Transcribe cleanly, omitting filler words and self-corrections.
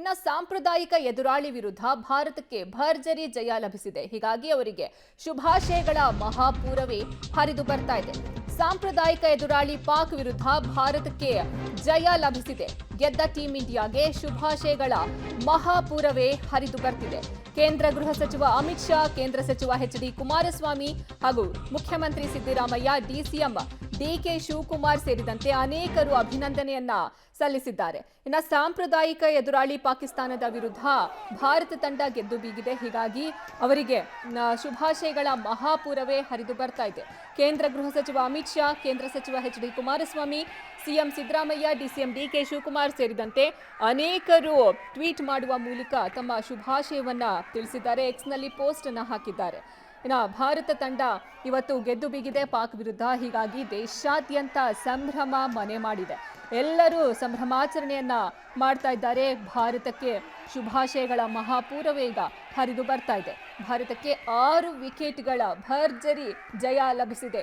ಇನ್ನು ಸಾಂಪ್ರದಾಯಿಕ ಎದುರಾಳಿ ವಿರುದ್ಧ ಭಾರತಕ್ಕೆ ಭರ್ಜರಿ ಜಯ ಲಭಿಸಿದೆ. ಹೀಗಾಗಿ ಅವರಿಗೆ ಶುಭಾಶಯಗಳ ಮಹಾಪೂರವೇ ಹರಿದು ಬರ್ತಾ ಇದೆ. ಸಾಂಪ್ರದಾಯಿಕ ಎದುರಾಳಿ ಪಾಕ್ ವಿರುದ್ಧ ಭಾರತಕ್ಕೆ ಜಯ ಲಭಿಸಿದೆ. ಗೆದ್ದ ಟೀಂ ಇಂಡಿಯಾಗೆ ಶುಭಾಶಯಗಳ ಮಹಾಪೂರವೇ ಹರಿದು ಬರ್ತಿದೆ. ಕೇಂದ್ರ ಗೃಹ ಸಚಿವ ಅಮಿತ್ ಶಾ, ಕೇಂದ್ರ ಸಚಿವ ಎಚ್.ಡಿ. ಕುಮಾರಸ್ವಾಮಿ ಹಾಗೂ ಮುಖ್ಯಮಂತ್ರಿ ಸಿದ್ದರಾಮಯ್ಯ, ಡಿಸಿಎಂ ಡಿಕೆ ಶಿವಕುಮಾರ್ ಸೇರಿದಂತೆ ಅನೇಕರು ಅಭಿನಂದನೆಯನ್ನ ಸಲ್ಲಿಸಿದ್ದಾರೆ. ಇನ್ನು ಸಾಂಪ್ರದಾಯಿಕ ಎದುರಾಳಿ ಪಾಕಿಸ್ತಾನದ ವಿರುದ್ಧ ಭಾರತ ತಂಡ ಗೆದ್ದು ಬೀಗಿದೆ. ಹೀಗಾಗಿ ಅವರಿಗೆ ಶುಭಾಶಯಗಳ ಮಹಾಪೂರವೇ ಹರಿದು ಬರ್ತಾ ಇದೆ. ಕೇಂದ್ರ ಗೃಹ ಸಚಿವ ಅಮಿತ್ ಶಾ, ಕೇಂದ್ರ ಸಚಿವ H D. Kumaraswamy, CM Siddaramaiah, DCM D K Shivakumar ಸೇರಿದಂತೆ ಅನೇಕರು ಟ್ವೀಟ್ ಮಾಡುವ ಮೂಲಕ ತಮ್ಮ ಶುಭಾಶಯವನ್ನ ತಿಳಿಸಿದ್ದಾರೆ. ಎಕ್ಸ್ನಲ್ಲಿ ಪೋಸ್ಟ್ ಅನ್ನು ಹಾಕಿದ್ದಾರೆ. ಇನ್ನು ಭಾರತ ತಂಡ ಇವತ್ತು ಗೆದ್ದು ಬೀಗಿದೆ ಪಾಕ್ ವಿರುದ್ಧ. ಹೀಗಾಗಿ ದೇಶಾದ್ಯಂತ ಸಂಭ್ರಮ ಮನೆ ಮಾಡಿದೆ. ಎಲ್ಲರೂ ಸಂಭ್ರಮಾಚರಣೆಯನ್ನ ಮಾಡ್ತಾ ಇದ್ದಾರೆ. ಭಾರತಕ್ಕೆ ಶುಭಾಶಯಗಳ ಮಹಾಪೂರವೇ ಈಗ ಹರಿದು ಬರ್ತಾ ಇದೆ. ಭಾರತಕ್ಕೆ 6 ವಿಕೆಟ್ಗಳ ಭರ್ಜರಿ ಜಯ ಲಭಿಸಿದೆ.